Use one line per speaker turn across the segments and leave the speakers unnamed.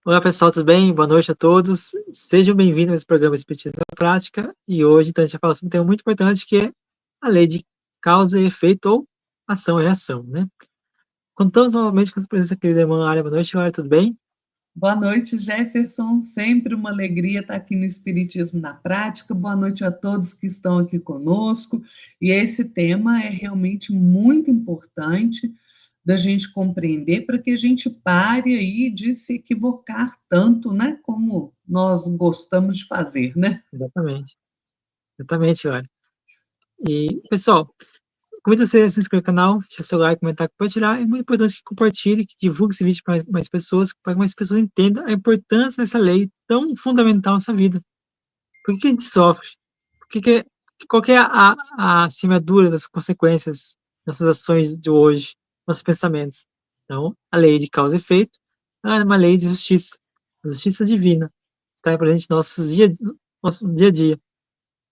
Olá pessoal, tudo bem? Boa noite a todos. Sejam bem-vindos a esse programa Espiritismo na Prática. E hoje então, a gente vai falar sobre um tema muito importante que é a lei de causa e efeito ou ação e reação, né? Contamos novamente com a presença da querida irmã Ária. Boa noite, Ária, tudo bem?
Boa noite, Jefferson. Sempre uma alegria estar aqui no Espiritismo na Prática. Boa noite a todos que estão aqui conosco. E esse tema é realmente muito importante da gente compreender para que a gente pare aí de se equivocar tanto, né, como nós gostamos de fazer, né?
Exatamente, exatamente, Ária. E, pessoal, convido você a se inscrever no canal, deixar seu like, comentar, compartilhar. É muito importante que compartilhe, que divulgue esse vídeo para mais pessoas, para que mais pessoas entendam a importância dessa lei tão fundamental na nossa vida. Por que a gente sofre? Qual que é a semeadura das consequências dessas ações de hoje, nossos pensamentos? Então, a lei de causa e efeito é uma lei de justiça, justiça divina, está presente no nosso dia a dia.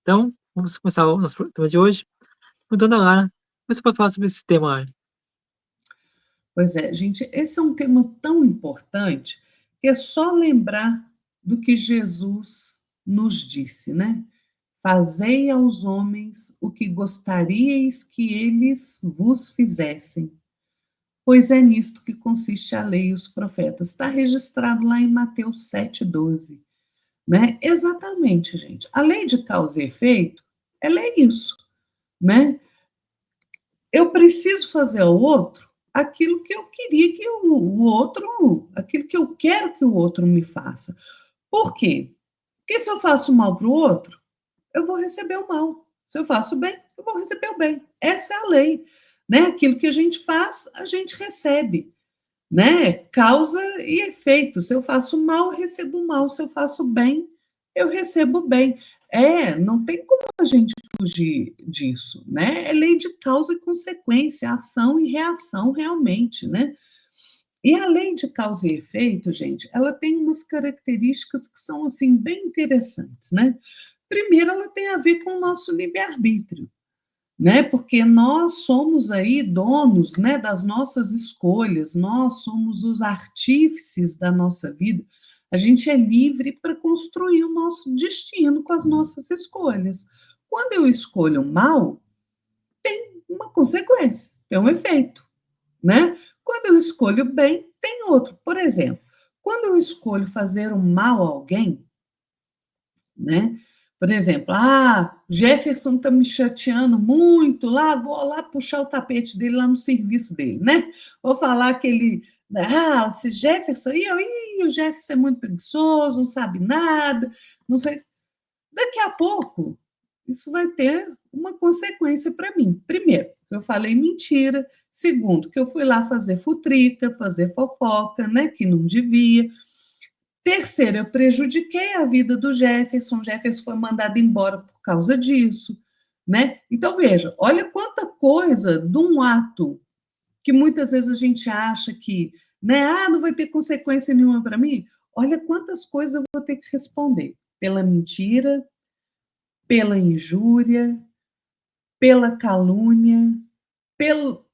Então, vamos começar o nosso tema de hoje, perguntando a Lara, como você pode falar sobre esse tema, Lara?
Pois é, gente, esse é um tema tão importante que é só lembrar do que Jesus nos disse, né? Fazei aos homens o que gostaríeis que eles vos fizessem, pois é nisto que consiste a lei e os profetas. Está registrado lá em Mateus 7,12. Né? Exatamente, gente. A lei de causa e efeito, ela é isso, né? Eu preciso fazer ao outro aquilo que eu queria que o outro, aquilo que eu quero que o outro me faça. Por quê? Porque se eu faço mal para o outro, eu vou receber o mal. Se eu faço bem, eu vou receber o bem. Essa é a lei, né? Aquilo que a gente faz, a gente recebe, né? Causa e efeito. Se eu faço mal, eu recebo mal. Se eu faço bem, eu recebo bem. Não tem como a gente fugir disso, né? É lei de causa e consequência, ação e reação realmente, né? E a lei de causa e efeito, gente, ela tem umas características que são assim bem interessantes, né? Primeiro, ela tem a ver com o nosso livre-arbítrio, né? Porque nós somos aí donos, né, das nossas escolhas, nós somos os artífices da nossa vida. A gente é livre para construir o nosso destino com as nossas escolhas. Quando eu escolho mal, uma consequência, tem um efeito, né? Quando eu escolho bem, tem outro. Por exemplo, quando eu escolho fazer um mal a alguém, né? Por exemplo, Jefferson está me chateando muito lá, vou lá puxar o tapete dele lá no serviço dele, né? Vou falar que ele, esse Jefferson, o Jefferson é muito preguiçoso, não sabe nada, não sei. Daqui a pouco, isso vai ter uma consequência para mim. Primeiro, que eu falei mentira. Segundo, que eu fui lá fazer futrica, fazer fofoca, né? Que não devia. Terceiro, eu prejudiquei a vida do Jefferson. O Jefferson foi mandado embora por causa disso, né? Então, veja, olha quanta coisa de um ato que muitas vezes a gente acha que, né, não vai ter consequência nenhuma para mim. Olha quantas coisas eu vou ter que responder pela mentira, pela injúria, pela calúnia, pelo,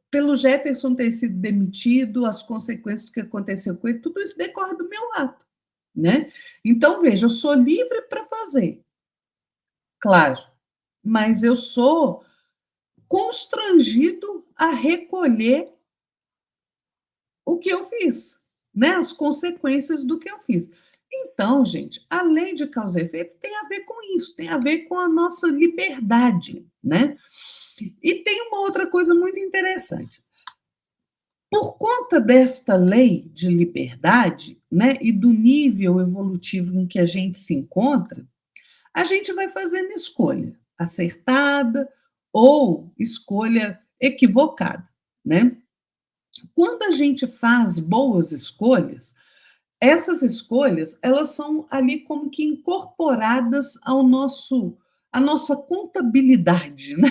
pelo Jefferson ter sido demitido, as consequências do que aconteceu com ele, tudo isso decorre do meu ato, né? Então, veja, eu sou livre para fazer, claro, mas eu sou constrangido a recolher o que eu fiz, né? As consequências do que eu fiz. Então, gente, a lei de causa e efeito tem a ver com isso, tem a ver com a nossa liberdade, né? E tem uma outra coisa muito interessante. Por conta desta lei de liberdade, né, e do nível evolutivo em que a gente se encontra, a gente vai fazendo escolha acertada ou escolha equivocada, né? Quando a gente faz boas escolhas, essas escolhas, elas são ali como que incorporadas ao nosso à nossa contabilidade, né?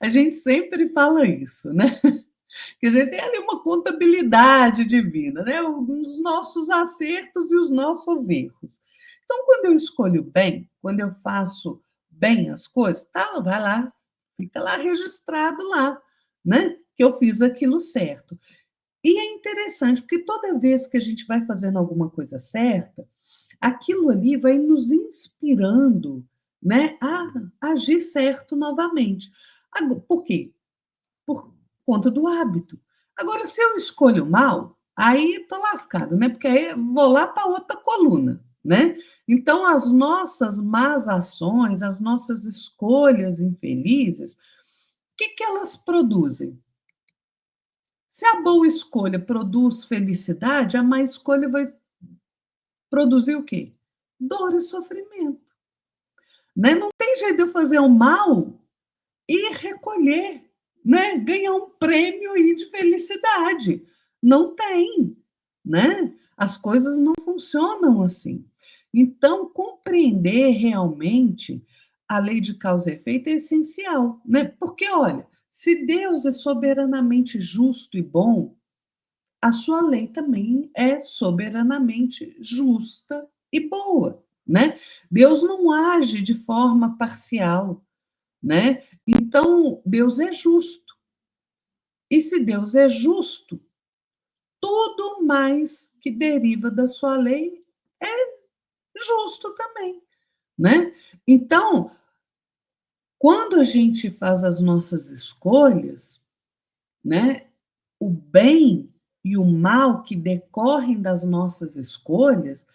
A gente sempre fala isso, né? Que a gente tem ali uma contabilidade divina, né? Os nossos acertos e os nossos erros. Então, quando eu escolho bem, quando eu faço bem as coisas, tá, vai lá, fica lá registrado lá, né? Que eu fiz aquilo certo. E é interessante, porque toda vez que a gente vai fazendo alguma coisa certa, aquilo ali vai nos inspirando, né, a agir certo novamente. Por quê? Por conta do hábito. Agora, se eu escolho mal, aí estou lascado, né? Porque aí vou lá para outra coluna, né? Então, as nossas más ações, as nossas escolhas infelizes, o que, que elas produzem? Se a boa escolha produz felicidade, a má escolha vai produzir o quê? Dor e sofrimento. Né? Não tem jeito de eu fazer o mal e recolher, né? Ganhar um prêmio aí de felicidade. Não tem, né? As coisas não funcionam assim. Então, compreender realmente a lei de causa e efeito é essencial, né? Porque, olha, se Deus é soberanamente justo e bom, a sua lei também é soberanamente justa e boa, né? Deus não age de forma parcial, né? Então, Deus é justo. E se Deus é justo, tudo mais que deriva da sua lei é justo também, né? Então, quando a gente faz as nossas escolhas, né, o bem e o mal que decorrem das nossas escolhas,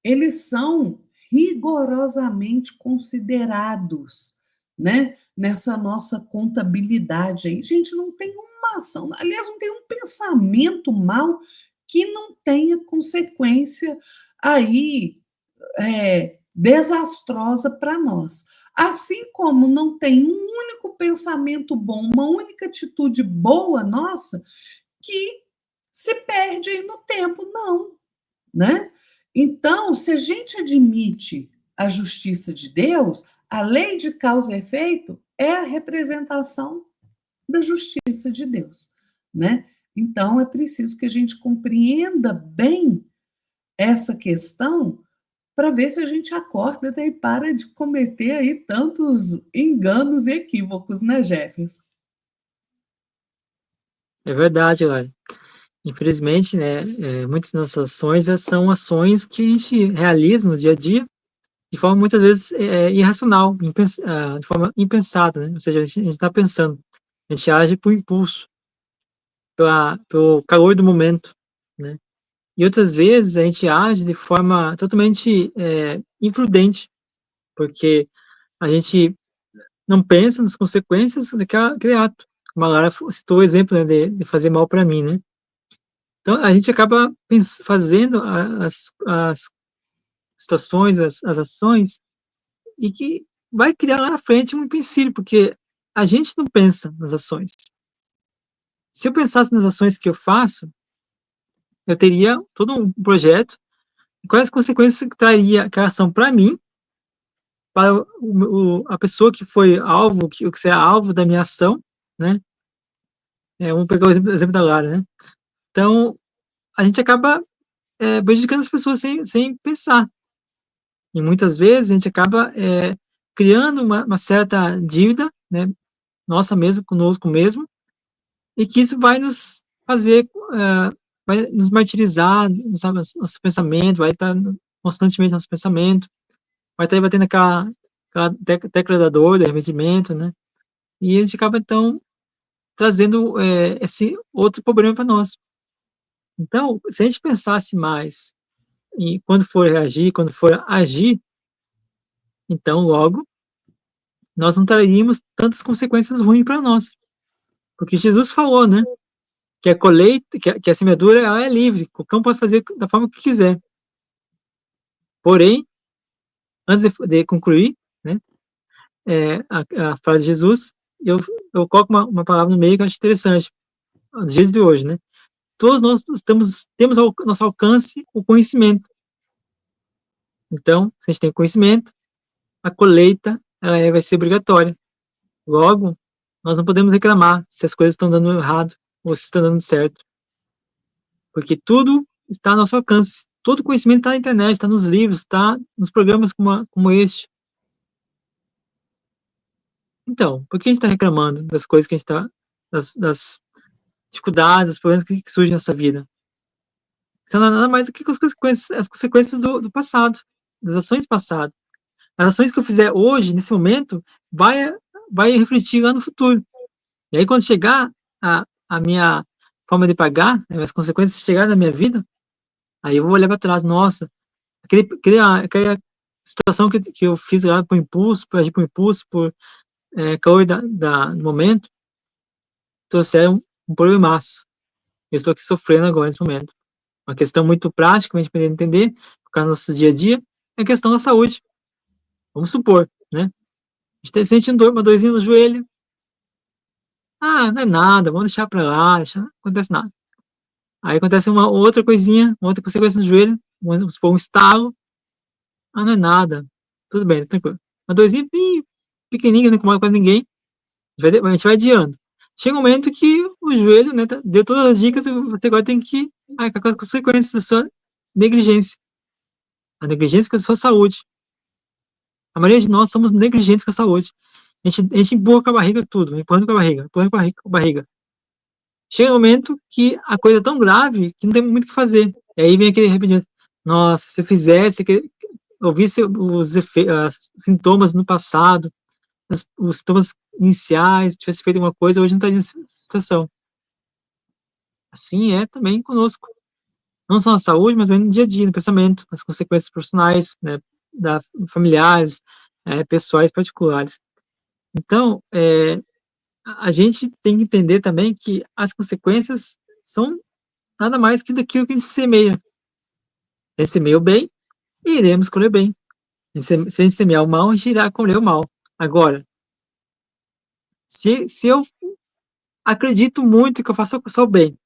eles são rigorosamente considerados, né, nessa nossa contabilidade aí. Gente, não tem uma ação, aliás, não tem um pensamento mal que não tenha consequência aí desastrosa para nós. Assim como não tem um único pensamento bom, uma única atitude boa nossa, que se perde aí no tempo, não, né? Então, se a gente admite a justiça de Deus, a lei de causa e efeito é a representação da justiça de Deus, né? Então, é preciso que a gente compreenda bem essa questão para ver se a gente acorda, né, e para de cometer aí tantos enganos e equívocos, né, Jefferson?
É verdade, olha. Infelizmente, né, muitas das nossas ações, são ações que a gente realiza no dia a dia de forma muitas vezes, irracional, de forma impensada, né, ou seja, a gente tá pensando, a gente age por impulso, pelo calor do momento, né. E outras vezes a gente age de forma totalmente, imprudente, porque a gente não pensa nas consequências daquele ato. Como a Lara citou o exemplo, né, de fazer mal para mim, né. Então a gente acaba fazendo as situações, as ações, e que vai criar lá na frente um empecilho, porque a gente não pensa nas ações. Se eu pensasse nas ações que eu faço, eu teria todo um projeto, e quais as consequências que traria aquela ação para mim, para a pessoa que foi alvo, que será alvo da minha ação, né. Vamos pegar o exemplo da Lara, né. Então, a gente acaba, prejudicando as pessoas sem pensar. E muitas vezes a gente acaba, criando uma certa dívida, né, nossa mesmo, conosco mesmo, e que isso vai nos fazer, vai nos martirizar, sabe, nosso pensamento vai estar constantemente nosso pensamento, vai estar batendo aquela tecla da dor, do arrependimento, né, e a gente acaba então trazendo, esse outro problema para nós. Então, se a gente pensasse mais em quando for reagir, quando for agir, então logo nós não traríamos tantas consequências ruins para nós. Porque Jesus falou, né, que a colheita, que a semeadura ela é livre, qualquer um pode fazer da forma que quiser. Porém, antes de concluir, né, a frase de Jesus, eu coloco uma palavra no meio que eu acho interessante, nos dias de hoje, né. Todos nós temos ao nosso alcance o conhecimento. Então, se a gente tem conhecimento, a colheita ela vai ser obrigatória. Logo, nós não podemos reclamar se as coisas estão dando errado ou se estão dando certo, porque tudo está ao nosso alcance. Todo conhecimento está na internet, está nos livros, está nos programas como este. Então, por que a gente está reclamando das coisas que a gente está, das dificuldades, os problemas que surgem nessa vida. São nada mais do que as consequências do passado, das ações passadas. As ações que eu fizer hoje, nesse momento, vai, vai refletir lá no futuro. E aí, quando chegar a minha forma de pagar, né, as consequências chegarem na minha vida, aí eu vou olhar para trás, nossa, aquela situação que eu fiz lá por impulso, por agir por impulso, por calor do momento, trouxeram um problemaço. Eu estou aqui sofrendo agora nesse momento. Uma questão muito prática, para a gente poder entender, por causa do nosso dia a dia, é a questão da saúde. Vamos supor, né? A gente sente uma dorzinha no joelho. Ah, não é nada, vamos deixar pra lá, não acontece nada. Aí acontece uma outra coisinha, uma outra consequência no joelho, vamos supor um estalo. Ah, não é nada, tudo bem, tranquilo. Uma dorzinha pequenininha, não incomoda quase ninguém, a gente vai adiando. Chega um momento que o joelho, né, deu todas as dicas, você agora tem que arcar com as consequências da sua negligência. A negligência com a sua saúde. A maioria de nós somos negligentes com a saúde. A gente empurra com a barriga tudo, empurrando com a barriga, empurrando com a barriga. Chega um momento que a coisa é tão grave que não tem muito o que fazer. E aí vem aquele arrependimento. Nossa, se eu fizesse, ouvisse os sintomas no passado, os sintomas iniciais, tivesse feito alguma coisa, hoje não estaria nessa situação. Assim é também conosco. Não só na saúde, mas também no dia a dia, no pensamento, nas consequências profissionais, né, familiares, pessoais, particulares. Então, a gente tem que entender também que as consequências são nada mais que daquilo que a gente semeia. A gente semeia o bem e iremos colher bem. Se a gente semear o mal, a gente irá colher o mal. Agora, se eu acredito muito que eu faço só o bem,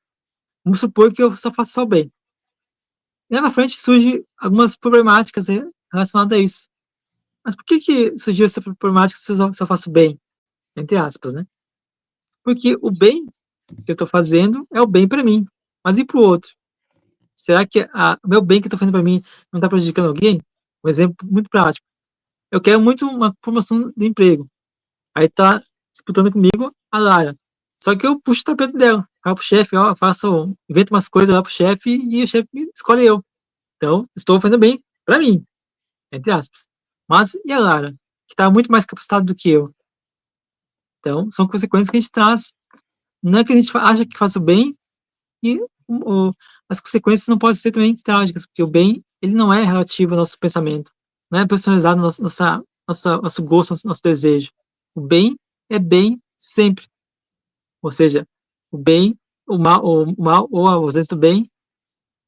vamos supor que eu só faço só o bem. E lá na frente surgem algumas problemáticas relacionadas a isso. Mas por que surgiu essa problemática se eu só faço bem? Entre aspas, né? Porque o bem que eu estou fazendo é o bem para mim. Mas e para o outro? Será que o meu bem que eu estou fazendo para mim não está prejudicando alguém? Um exemplo muito prático. Eu quero muito uma promoção de emprego. Aí tá disputando comigo a Lara. Só que eu puxo o tapete dela. Falo pro chefe, ó, invento umas coisas lá pro chefe e o chefe escolhe eu. Então, estou fazendo bem para mim, entre aspas. Mas e a Lara, que está muito mais capacitada do que eu? Então, são consequências que a gente traz. Não é que a gente acha que faz o bem e as consequências não podem ser também trágicas, porque o bem, ele não é relativo ao nosso pensamento, não é personalizado no nosso gosto, nosso desejo. O bem é bem sempre. Ou seja, o bem, o mal, ou a ausência do bem,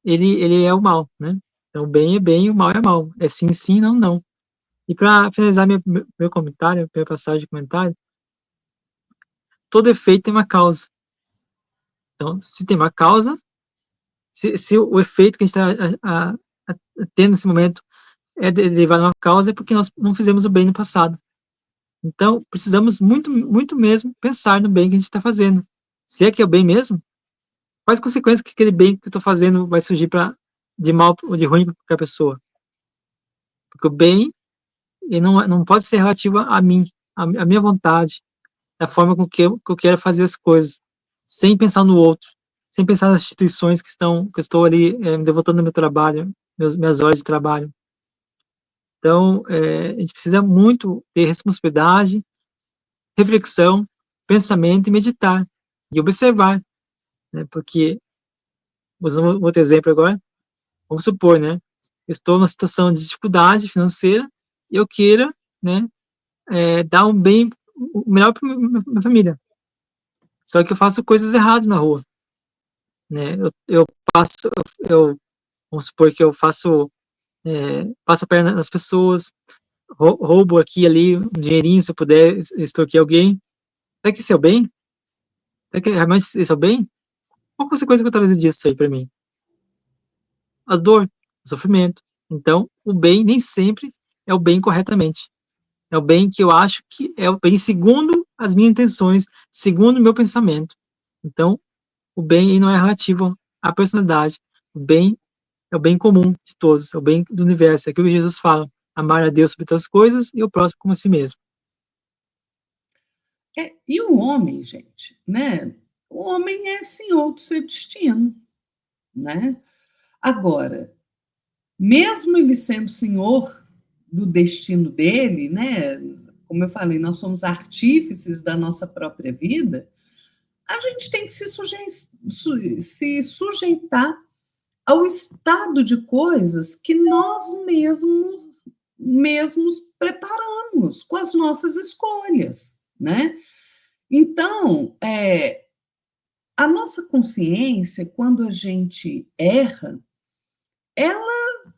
ele é o mal, né? Então, o bem é bem, o mal é mal. É sim, sim, não, não. E para finalizar meu comentário, minha passagem de comentário, todo efeito tem uma causa. Então, se tem uma causa, se o efeito que a gente está tendo nesse momento é derivado de uma causa, é porque nós não fizemos o bem no passado. Então, precisamos muito, muito mesmo pensar no bem que a gente está fazendo. Se é que é o bem mesmo, quais consequências que aquele bem que eu estou fazendo vai surgir de mal ou de ruim para a pessoa? Porque o bem ele não pode ser relativo a mim, a minha vontade, a forma com que eu quero fazer as coisas, sem pensar no outro, sem pensar nas instituições que eu estou ali me devotando ao meu trabalho, minhas horas de trabalho. Então, a gente precisa muito ter responsabilidade, reflexão, pensamento e meditar e observar, né? Porque, usando um outro exemplo agora, vamos supor, né? Eu estou numa situação de dificuldade financeira e eu queira, né, dar um bem o melhor para minha família. Só que eu faço coisas erradas na rua, né? Eu passo, eu vamos supor que eu passo a perna nas pessoas, roubo aqui e ali um dinheirinho se eu puder extorquir alguém. Será que isso é o bem? Será que realmente isso é o bem? Qual a consequência que eu trazer disso aí para mim? A dor, o sofrimento. Então, o bem nem sempre é o bem corretamente. É o bem que eu acho que é o bem segundo as minhas intenções, segundo o meu pensamento. Então, o bem aí não é relativo à personalidade. O bem é o bem comum de todos, é o bem do universo. É aquilo que Jesus fala: amar a Deus sobre todas as coisas e o próximo como a si mesmo.
E o homem, gente, né? O homem é senhor do seu destino, né? Agora, mesmo ele sendo senhor do destino dele, né? Como eu falei, nós somos artífices da nossa própria vida, a gente tem que se sujeitar ao estado de coisas que nós mesmos preparamos com as nossas escolhas, né? Então, a nossa consciência, quando a gente erra, ela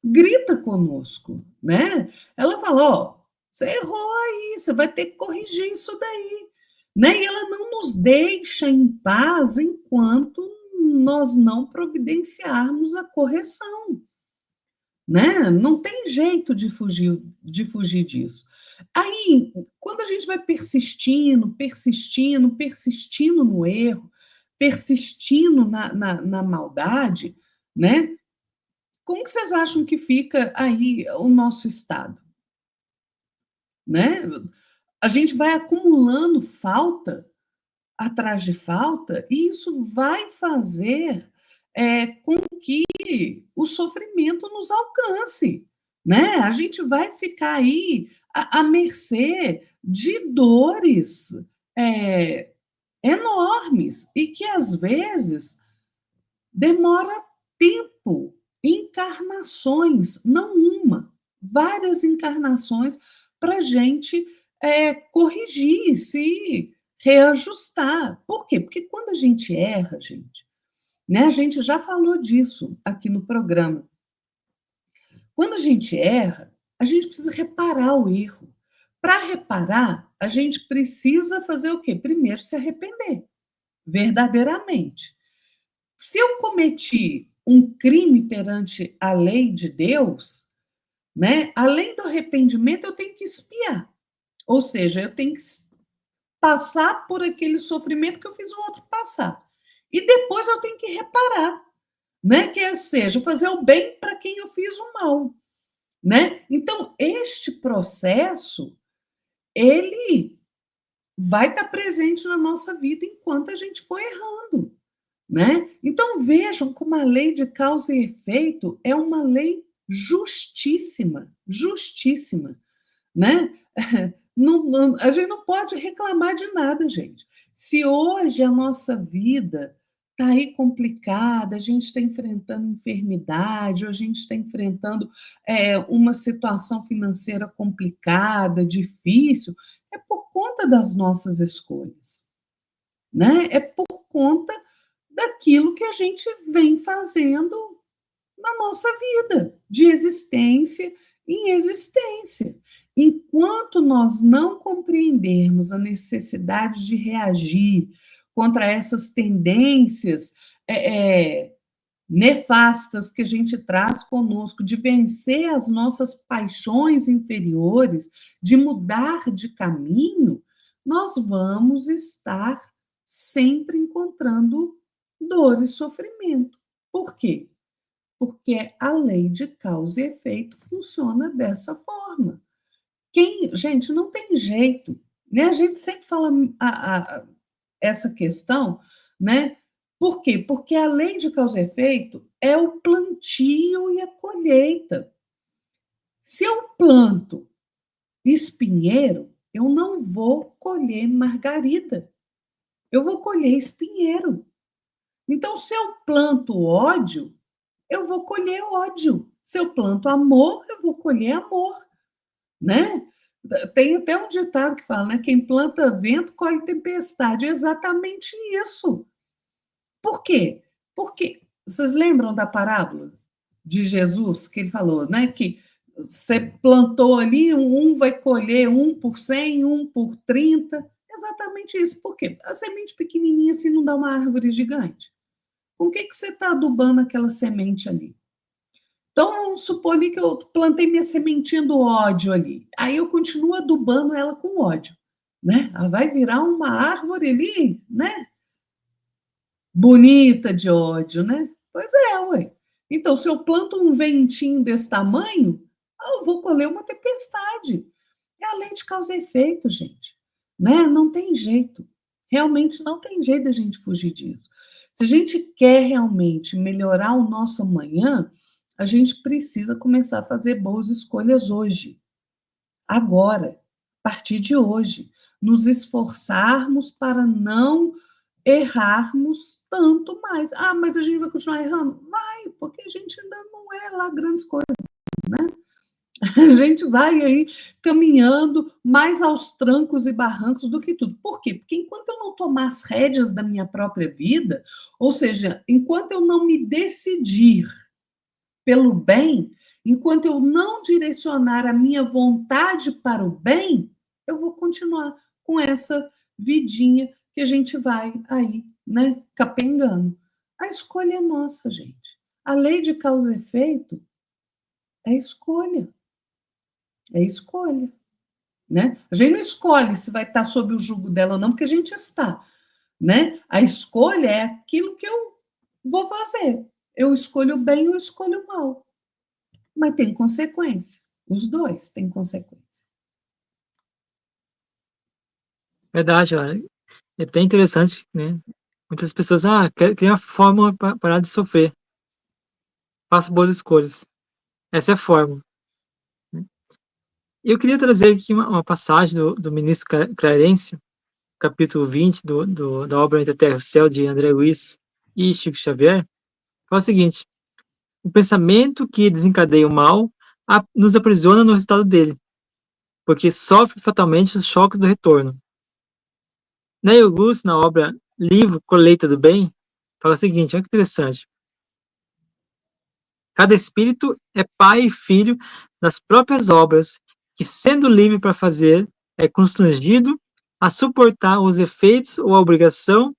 grita conosco, né? Ela fala, ó, você errou aí, você vai ter que corrigir isso daí, né? E ela não nos deixa em paz enquanto nós não providenciarmos a correção, né? Não tem jeito de fugir disso. Aí, quando a gente vai persistindo no erro, persistindo na maldade, né? Como que vocês acham que fica aí o nosso estado, né? A gente vai acumulando falta atrás de falta e isso vai fazer com que o sofrimento nos alcance, né? A gente vai ficar aí à mercê de dores é, enormes e que às vezes demora tempo, encarnações, não uma, várias encarnações para a gente corrigir, se reajustar. Por quê? Porque quando a gente erra, gente, né, a gente já falou disso aqui no programa. Quando a gente erra, a gente precisa reparar o erro. Para reparar, a gente precisa fazer o quê? Primeiro se arrepender, verdadeiramente. Se eu cometi um crime perante a lei de Deus, né, além do arrependimento, eu tenho que expiar. Ou seja, eu tenho que passar por aquele sofrimento que eu fiz o outro passar. E depois eu tenho que reparar, né? Que seja, fazer o bem para quem eu fiz o mal, né? Então, este processo, ele vai estar presente na nossa vida enquanto a gente for errando, né? Então vejam como a lei de causa e efeito é uma lei justíssima, justíssima, né? A gente não pode reclamar de nada, gente. Se hoje a nossa vida está aí complicada, a gente está enfrentando enfermidade, ou a gente está enfrentando uma situação financeira complicada, difícil, é por conta das nossas escolhas, né? É por conta daquilo que a gente vem fazendo na nossa vida, de existência em existência. Enquanto nós não compreendermos a necessidade de reagir contra essas tendências nefastas que a gente traz conosco, de vencer as nossas paixões inferiores, de mudar de caminho, nós vamos estar sempre encontrando dor e sofrimento. Por quê? Porque a lei de causa e efeito funciona dessa forma. Gente, não tem jeito, né? A gente sempre fala essa questão, né? Por quê? Porque a lei de causa e efeito é o plantio e a colheita. Se eu planto espinheiro, eu não vou colher margarida, eu vou colher espinheiro. Então, se eu planto ódio, eu vou colher ódio. Se eu planto amor, eu vou colher amor, né? Tem até um ditado que fala, né? Quem planta vento, colhe tempestade. É exatamente isso. Por quê? Porque vocês lembram da parábola de Jesus, que ele falou, né? Que você plantou ali, um vai colher um por 100, um por 30. Exatamente isso. Por quê? A semente pequenininha assim não dá uma árvore gigante. Com o que você está adubando aquela semente ali? Então, vamos supor ali que eu plantei minha sementinha do ódio ali. Aí eu continuo adubando ela com ódio, né? Ela vai virar uma árvore ali, né? Bonita de ódio, né? Pois é, ué. Então, se eu planto um ventinho desse tamanho, eu vou colher uma tempestade. É a lei de causa e efeito, gente. Né? Não tem jeito. Realmente não tem jeito da gente fugir disso. Se a gente quer realmente melhorar o nosso amanhã, a gente precisa começar a fazer boas escolhas hoje, agora, a partir de hoje. Nos esforçarmos para não errarmos tanto mais. Ah, mas a gente vai continuar errando? Vai, porque a gente ainda não é lá grandes coisas, né? A gente vai aí caminhando mais aos trancos e barrancos do que tudo. Por quê? Porque enquanto eu não tomar as rédeas da minha própria vida, ou seja, enquanto eu não me decidir pelo bem, enquanto eu não direcionar a minha vontade para o bem, eu vou continuar com essa vidinha que a gente vai aí, né, capengando. A escolha é nossa, gente. A lei de causa e efeito é escolha. É escolha, né? A gente não escolhe se vai estar sob o jugo dela ou não, porque a gente está, né? A escolha é aquilo que eu vou fazer. Eu escolho o bem ou eu escolho o mal. Mas tem consequência. Os dois têm consequência.
Verdade, olha, é até interessante, né? Muitas pessoas, quer a fórmula para parar de sofrer. Faça boas escolhas. Essa é a fórmula, né. E eu queria trazer aqui uma passagem do ministro Clarencio, capítulo 20 da obra Entre a Terra e o Céu, de André Luiz e Chico Xavier, fala o seguinte: o pensamento que desencadeia o mal nos aprisiona no resultado dele, porque sofre fatalmente os choques do retorno. Neil Auguste, na obra Livro Colheita do Bem, fala o seguinte, olha que interessante: cada espírito é pai e filho das próprias obras, que, sendo livre para fazer, é constrangido a suportar os efeitos ou a obrigação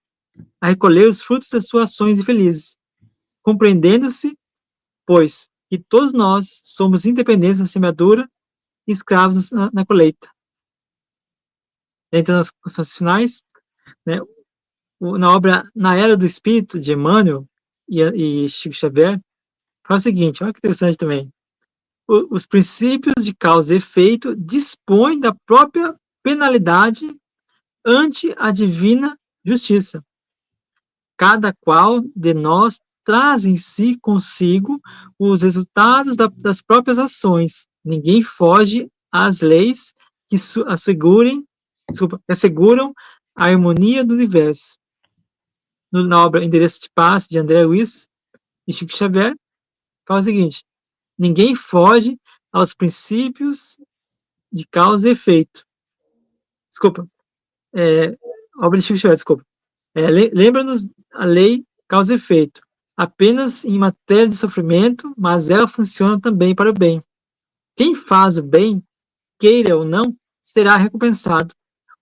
a recolher os frutos das suas ações infelizes, compreendendo-se, pois, que todos nós somos independentes na semeadura e escravos na colheita. Entrando nas questões finais, né, na obra Na Era do Espírito, de Emmanuel e Chico Xavier, fala o seguinte, olha que interessante também: os princípios de causa e efeito dispõem da própria penalidade ante a divina justiça. Cada qual de nós traz em si consigo os resultados das próprias ações. Ninguém foge às leis que asseguram a harmonia do universo. Na obra Endereço de Paz, de André Luiz e Chico Xavier, fala o seguinte: ninguém foge aos princípios de causa e efeito. Desculpa. É, obra de Chico Xavier, desculpa. Lembra-nos a lei causa e efeito, apenas em matéria de sofrimento, mas ela funciona também para o bem. Quem faz o bem, queira ou não, será recompensado.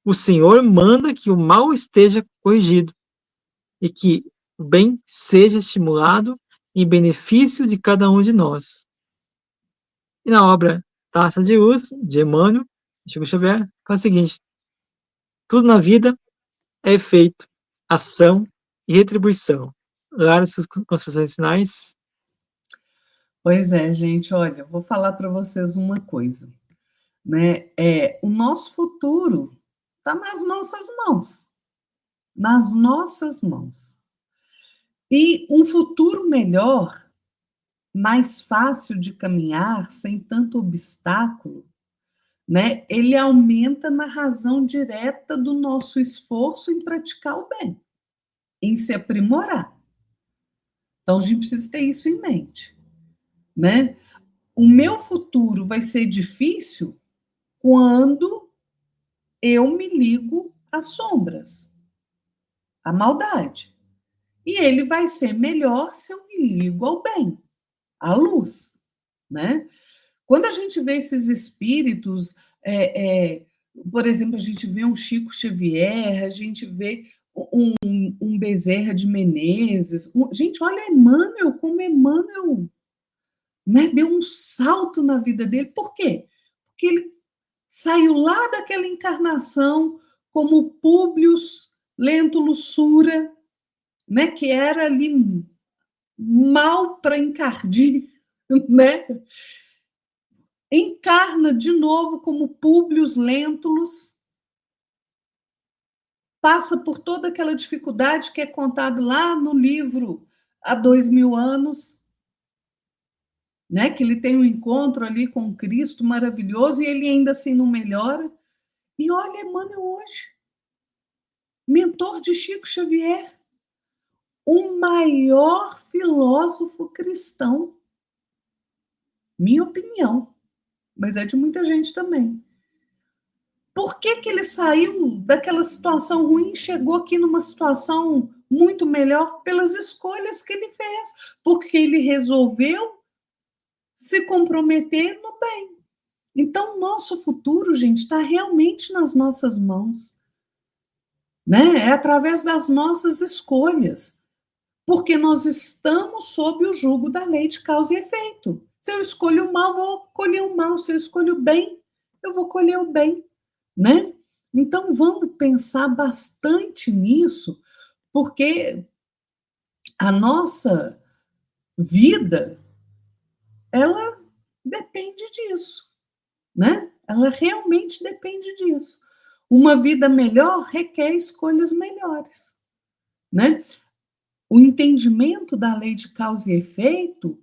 O Senhor manda que o mal esteja corrigido e que o bem seja estimulado em benefício de cada um de nós. E na obra Taça de Luz, de Emmanuel, Chico Xavier, faz o seguinte: tudo na vida é efeito, ação e retribuição. Lá nessas construções finais.
Pois é, gente, olha, vou falar para vocês uma coisa, né? O nosso futuro está nas nossas mãos, nas nossas mãos. E um futuro melhor, mais fácil de caminhar, sem tanto obstáculo, né? Ele aumenta na razão direta do nosso esforço em praticar o bem, em se aprimorar. Então a gente precisa ter isso em mente, né? O meu futuro vai ser difícil quando eu me ligo às sombras, à maldade. E ele vai ser melhor se eu me ligo ao bem, à luz, né? Quando a gente vê esses espíritos, por exemplo, a gente vê um Chico Xavier, a gente vê um Bezerra de Menezes. Gente, olha Emmanuel, como Emmanuel, né, deu um salto na vida dele. Por quê? Porque ele saiu lá daquela encarnação como Públio Lentulus Sura, né, que era ali mal para encardir, né? Encarna de novo como Públio Lentulus passa por toda aquela dificuldade que é contada lá no livro há 2000 anos, né? Que ele tem um encontro ali com Cristo maravilhoso e ele ainda assim não melhora. E olha, Emmanuel hoje, mentor de Chico Xavier, o maior filósofo cristão, minha opinião, mas é de muita gente também. Por que ele saiu daquela situação ruim e chegou aqui numa situação muito melhor? Pelas escolhas que ele fez, porque ele resolveu se comprometer no bem. Então, nosso futuro, gente, está realmente nas nossas mãos, né? É através das nossas escolhas, porque nós estamos sob o jugo da lei de causa e efeito. Se eu escolho o mal, vou colher o mal. Se eu escolho o bem, eu vou colher o bem, né? Então, vamos pensar bastante nisso, porque a nossa vida, ela depende disso, né? Ela realmente depende disso. Uma vida melhor requer escolhas melhores, né? O entendimento da lei de causa e efeito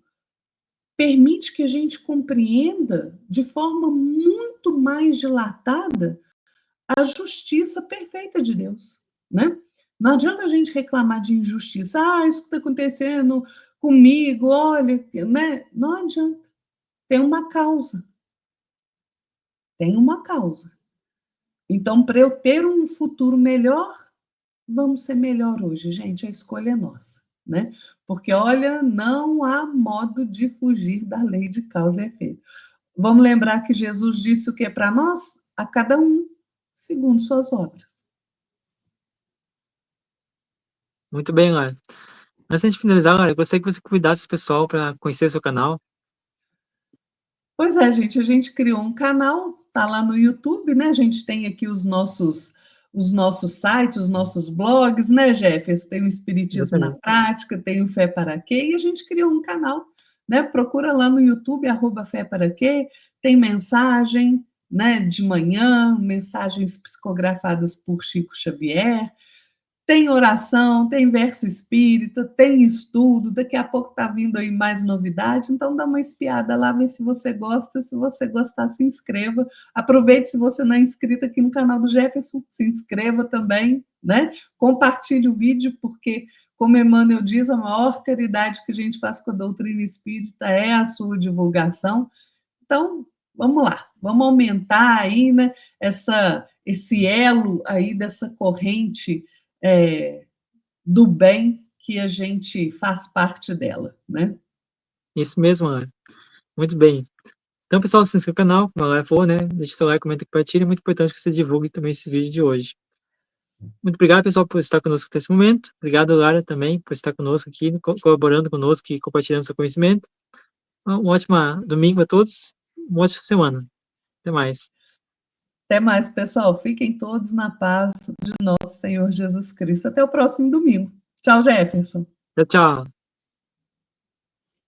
permite que a gente compreenda de forma muito mais dilatada a justiça perfeita de Deus, né? Não adianta a gente reclamar de injustiça. Ah, isso que está acontecendo comigo, olha, né? Não adianta. Tem uma causa. Tem uma causa. Então, para eu ter um futuro melhor, vamos ser melhor hoje, gente. A escolha é nossa, né? Porque, olha, não há modo de fugir da lei de causa e efeito. Vamos lembrar que Jesus disse o que é para nós? A cada um, segundo suas obras.
Muito bem, Lara. Antes de finalizar, Lara, eu gostaria que você convidasse o pessoal para conhecer seu canal.
Pois é, gente, a gente criou um canal, tá lá no YouTube, né? A gente tem aqui os nossos sites, os nossos blogs, né, Jefferson? Tem o Espiritismo na
Exatamente.
Prática, tem o Fé para Quê, e a gente criou um canal, né? Procura lá no YouTube, @Fé para Quê, tem mensagem, né, de manhã, mensagens psicografadas por Chico Xavier, tem oração, tem verso espírita, tem estudo, daqui a pouco está vindo aí mais novidade, então dá uma espiada lá, vê se você gosta, se você gostar, se inscreva, aproveite se você não é inscrito aqui no canal do Jefferson, se inscreva também, né? Compartilhe o vídeo, porque, como Emmanuel diz, a maior caridade que a gente faz com a doutrina espírita é a sua divulgação, então, vamos lá, vamos aumentar aí, né, esse elo aí dessa corrente do bem que a gente faz parte dela, né?
Isso mesmo, Lara. Muito bem. Então, pessoal, se inscreva no canal, como a Lara falou, né? Deixe seu like, comenta e compartilha. É muito importante que você divulgue também esses vídeos de hoje. Muito obrigado, pessoal, por estar conosco nesse momento. Obrigado, Lara, também, por estar conosco aqui, colaborando conosco e compartilhando seu conhecimento. Um ótimo domingo a todos. Uma ótima semana. Até mais.
Até mais, pessoal. Fiquem todos na paz de nosso Senhor Jesus Cristo. Até o próximo domingo. Tchau, Jefferson.
Tchau, tchau.